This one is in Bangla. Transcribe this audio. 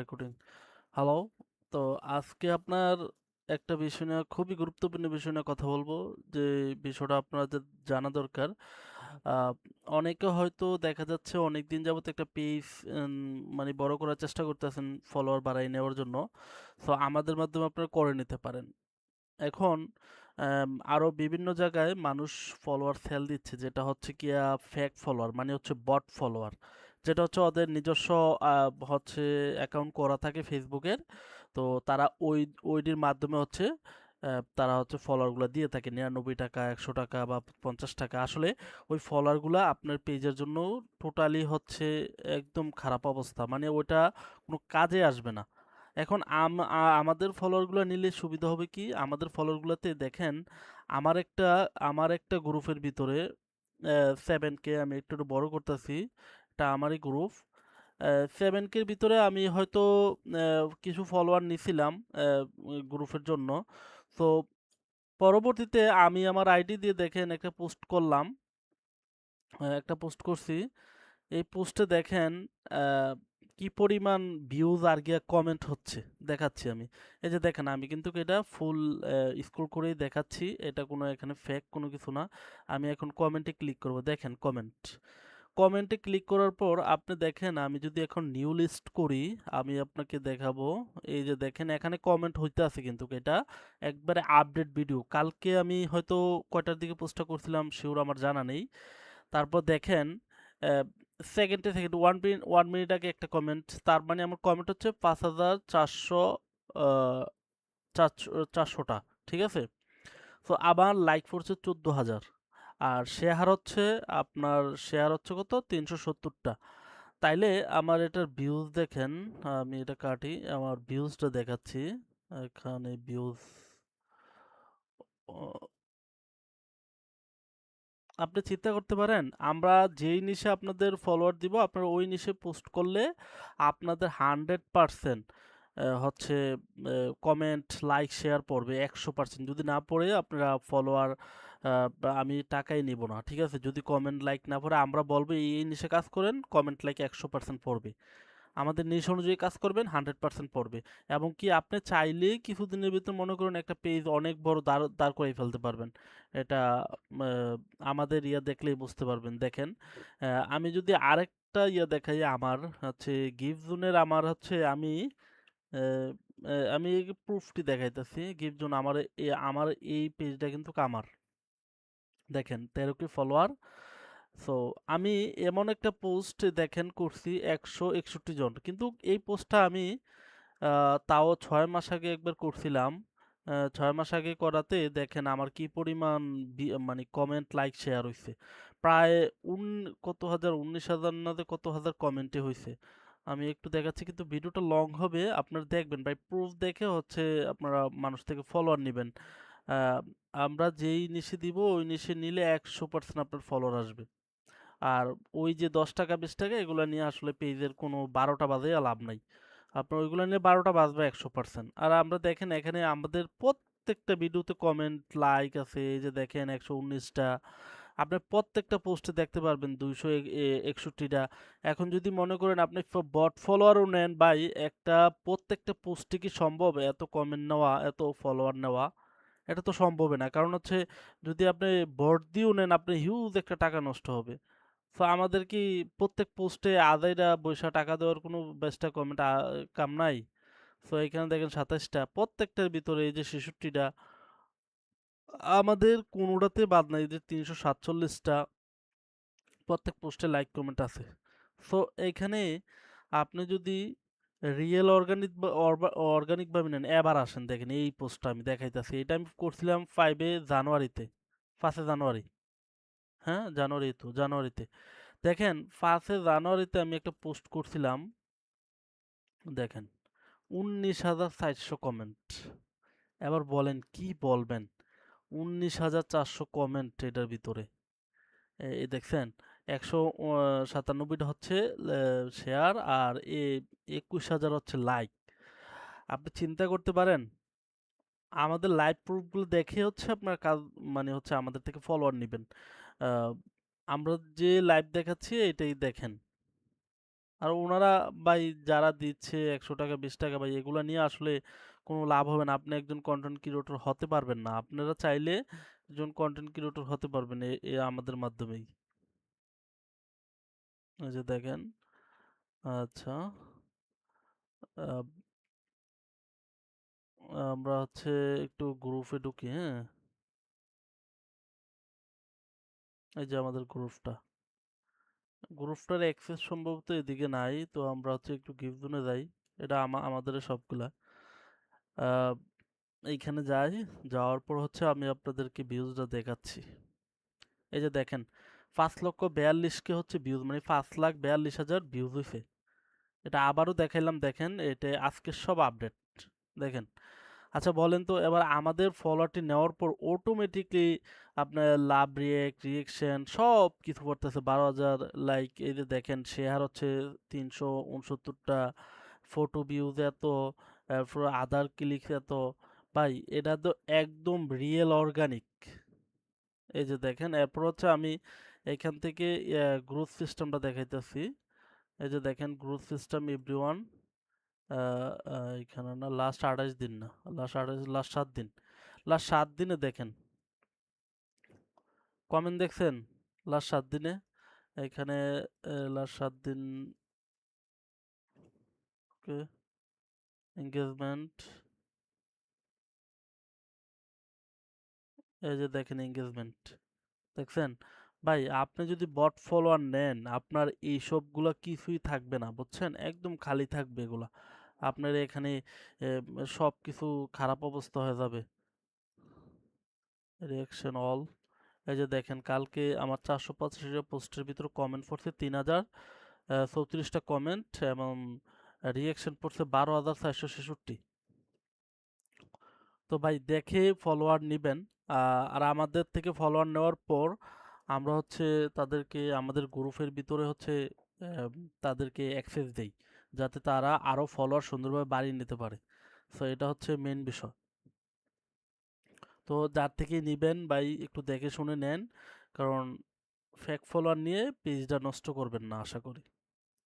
রেকর্ডিং। হ্যালো। তো আজকে আপনার একটা বিষয় নিয়ে খুবই গুরুত্বপূর্ণ বিষয় নিয়ে কথা বলবো। যে বিষয়টা আপনাদের জানা দরকার। আ অনেকে হয়তো দেখা যাচ্ছে অনেকদিন যাবত একটা পেজ মানে বড় করার চেষ্টা করতেছেন ফলোয়ার বাড়ায় নেওয়ার জন্য। সো আমাদের মাধ্যমে আপনারা করে নিতে পারেন। এখন আরো বিভিন্ন জায়গায় মানুষ ফলোয়ার সেল দিচ্ছে, যেটা হচ্ছে গিয়া ফেক ফলোয়ার, মানে হচ্ছে বট ফলোয়ার। যেটা হচ্ছে ওদের নিজস্ব হচ্ছে অ্যাকাউন্ট করা থাকে ফেসবুকের। তো তারা ওইটির মাধ্যমে হচ্ছে তারা হচ্ছে ফলোয়ারগুলো দিয়ে থাকে 99 টাকা, 100 টাকা বা 50 টাকা। আসলে ওই ফলোয়ারগুলা আপনার পেজের জন্য টোটালি হচ্ছে একদম খারাপ অবস্থা, মানে ওইটা কোনো কাজে আসবে না। এখন আমাদের ফলোয়ারগুলো নিলে সুবিধা হবে কি, আমাদের ফলোয়ারগুলোতে দেখেন আমার একটা গ্রুপের ভিতরে 7K, আমি একটু একটু বড় করতেছি, এটা আমারই গ্রুপ। 7K এর ভিতরে আমি হয়তো কিছু ফলোয়ার নিছিলাম গ্রুপের জন্য। তো পরবর্তীতে আমি আমার আইডি দিয়ে দেখেন একটা পোস্ট করছি। এই পোস্টে দেখেন আহ, কি পরিমাণ ভিউজ আর গিয়া কমেন্ট হচ্ছে, দেখাচ্ছি আমি। এই যে দেখেন, আমি কিন্তু এটা ফুল স্ক্রল করেই দেখাচ্ছি, এটা কোনো এখানে ফেক কোনো কিছু না। আমি এখন কমেন্টে ক্লিক করব, দেখেন কমেন্টে ক্লিক করার পর আপনি দেখেন, আমি যদি এখন নিউ লিস্ট করি, আমি আপনাকে দেখাবো। এই যে দেখেন, এখানে কমেন্ট হইতে আছে, কিন্তু এটা একবারে আপডেট ভিডিও। কালকে আমি হয়তো কয়টার দিকে পোস্টটা করছিলাম শিওর আমার জানা নেই। তারপর দেখেন সেকেন্ডে সেকেন্ড 1 মিনিট আগে একটা কমেন্ট, তার মানে আমার কমেন্ট হচ্ছে 5,400, আহ, 400টা। ঠিক আছে। তো আবার লাইক পড়ছে 14,000, আর শেয়ার হচ্ছে কত, 370টা। তাইলে আমার এটার ভিউজ দেখেন, আমি এটা কাটি, আমার ভিউজটা দেখাচ্ছি। এখানে ভিউজ, আপনি চিন্তা করতে পারেন, আমরা যেই নিশে আপনাদের ফলোয়ার দিব, আপনারা ওই নিশে পোস্ট করলে আপনাদের 100% হচ্ছে কমেন্ট, লাইক, শেয়ার পড়বে 100%। যদি না পড়ে আপনারা ফলোয়ার, আমি টাকাই নিব না। ঠিক আছে, যদি কমেন্ট লাইক না পড়ে আমরা বলবো এই এই নিশে কাজ করেন, কমেন্ট লাইক 100% পড়বে। আমাদের নিশ অনুযায়ী কাজ করবেন, 100% পড়বে। এবং কি আপনি চাইলেই কিছুদিনের ভিতর মনে করুন একটা পেজ অনেক বড় দাঁড় দাঁড় করে ফেলতে পারবেন। এটা আমাদের দেখলেই বুঝতে পারবেন। দেখেন, আমি যদি আরেকটা দেখাই, আমার হচ্ছে গিফট জোনের, আমার হচ্ছে আহ, আমি প্রুফটি দেখাইতেছি। গিফট জোন আমার এই পেজটা কিন্তু আমার, দেখেন 13K ফলোয়ার। সো আমি এমন একটা পোস্ট দেখেন করছি 161 জন, কিন্তু এই পোস্টটা আমি তাও 6 মাস আগে একবার করছিলাম। 6 মাস আগে করাতে দেখেন আমার কি পরিমাণ মানে কমেন্ট, লাইক, শেয়ার হয়েছে। প্রায় কত হাজার, 19,000 না যে কত হাজার কমেন্টে হয়েছে। আমি একটু দেখাচ্ছি, কিন্তু ভিডিওটা লং হবে, আপনারা দেখবেন ভাই, প্রুফ দেখে হচ্ছে আপনারা মানুষ থেকে ফলোয়ার নেবেন। আহ, আমরা যেই নিশে দিব ওই নিশে নিলে 100% আপনার ফলোয়ার আসবে। আর ওই যে 10 টাকা 20 টাকা এগুলো নিয়ে আসলে পেজের কোনো 12টা বাজে লাভ নাই। আপনার ওইগুলো নিয়ে 12টা বাজবে 100%। আর আমরা দেখেন এখানে আমাদের প্রত্যেকটা ভিডিওতে কমেন্ট, লাইক আছে, এই যে দেখেন 119টা। আপনি প্রত্যেকটা পোস্টে দেখতে পারবেন 261টা। এখন যদি মনে করেন আপনি বট ফলোয়ারও নেন ভাই, একটা প্রত্যেকটা পোস্টে কি সম্ভব এত কমেন্ট নেওয়া, এত ফলোয়ার নেওয়া? এটা তো সম্ভবই না, কারণ হচ্ছে যদি আপনি বট দিয়েও নেন, আপনি হিউজ একটা টাকা নষ্ট হবে। তো আমাদের কি প্রত্যেক পোস্টে আদায়রা পয়সা টাকা দেওয়ার কোনো বেস্টা কমেন্ট কাম নাই? তো এখানে দেখেন 27টা, প্রত্যেকটার ভিতরে এই যে 66টা, আমাদের কোনোটাতে বাদ নাই, যে 347টা, প্রত্যেক পোস্টে লাইক কমেন্ট আছে। সো এইখানে আপনি যদি রিয়েল অর্গানিক ভাবে নেন, এবার আসেন দেখেন এই পোস্টটা আমি দেখাইতেছি। এটা আমি করছিলাম 5 জানুয়ারিতে, 5 জানুয়ারি। হ্যাঁ, জানুয়ারিতে দেখেন, 5 জানুয়ারিতে আমি একটা পোস্ট করছিলাম, দেখেন 19,400 কমেন্ট। এবার বলেন কি বলবেন, 19,400 কমেন্ট এটার ভিতরে। এই দেখছেন, 197টা হচ্ছে শেয়ার, আর 21,000 হচ্ছে লাইক। আপনি চিন্তা করতে পারেন, আমাদের লাইভ প্রুফগুলো দেখে হচ্ছে আপনার কাজ, মানে হচ্ছে আমাদের থেকে ফলোয়ার নেবেন। আহ, আমরা যে লাইভ দেখাচ্ছি এটাই দেখেন, আর ওনারা ভাই যারা দিচ্ছে 100 টাকা 20 টাকা ভাই এগুলা নিয়ে আসলে কোনো লাভ হবে না। আপনি একজন কন্টেন্ট ক্রিয়েটর হতে পারবেন না। আপনারা চাইলে একজন কন্টেন্ট ক্রিয়েটর হতে পারবেন আমাদের মাধ্যমেই। এই যে দেখেন। আচ্ছা। আহ, আমরা হচ্ছে একটু গ্রুপে ঢুকি, হ্যাঁ। এই যে আমাদের গ্রুপটার অ্যাক্সেস সম্ভবত এদিকে নাই, তো আমরা হচ্ছে একটু গিফট জোনে যাই। এটা আমাদের সবগুলা এইখানে যাই। যাওয়ার পর হচ্ছে আমি আপনাদেরকে ভিউজটা দেখাচ্ছি। এই যে দেখেন, 5,42,000 হচ্ছে ভিউজ, মানে 5,42,000 ভিউজ হয়েছে। এটা আবারও দেখাইলাম, দেখেন এটা আজকের সব আপডেট দেখেন। আচ্ছা বলেন তো এবার আমাদের ফলোয়ারটি নেওয়ার পর অটোমেটিকলি আপনার লাভ, রিয়েকশন সব কিছু করতেছে। 12,000 লাইক, এই যে দেখেন শেয়ার হচ্ছে 369টা, ফটো ভিউজ এত, তারপর আদার ক্লিক এত। ভাই এটা তো একদম রিয়েল অর্গানিক। এই যে দেখেন, এরপর হচ্ছে আমি এখান থেকে গ্রোথ সিস্টেমটা দেখাইতেছি। এই যে দেখেন গ্রোথ সিস্টেম এভরিওয়ান, এখানে না, লাস্ট 28 দিন না, লাস্ট 7 দিন, লাস্ট 7 দিনে দেখেন কমেন্ট দেখছেন। লাস্ট 7 দিনে এখানে লাস্ট 7 দিন এঙ্গেজমেন্ট, এই যে দেখেন এঙ্গেজমেন্ট দেখছেন। ভাই আপনি যদি বট ফলোয়ার নেন আপনার এই সবগুলা কিছুই থাকবে না, বুঝছেন, একদম খালি থাকবে এগুলা। আপনার এখানে সব কিছু খারাপ অবস্থা হয়ে যাবে। রিয়াকশন অল, এই যে দেখেন কালকে আমার 485টা পোস্টের ভিতরে কমেন্ট পড়ছে 3,034টা কমেন্ট, এবং রিয়াকশন পড়ছে 12,466। তো ভাই দেখে ফলোয়ার নিবেন। আর আমাদের থেকে ফলোয়ার নেওয়ার পর আমরা হচ্ছে তাদেরকে আমাদের গ্রুপের ভিতরে হচ্ছে আহ, তাদেরকে অ্যাক্সেস দেই, যাতে তারা আরও ফলোয়ার সুন্দরভাবে বাড়িয়ে নিতে পারে। সো এটা হচ্ছে মেন বিষয়। তো যার থেকে নিবেন ভাই একটু দেখে শুনে নেন, কারণ ফেক ফলোয়ার নিয়ে পেজটা নষ্ট করবেন না আশা করি।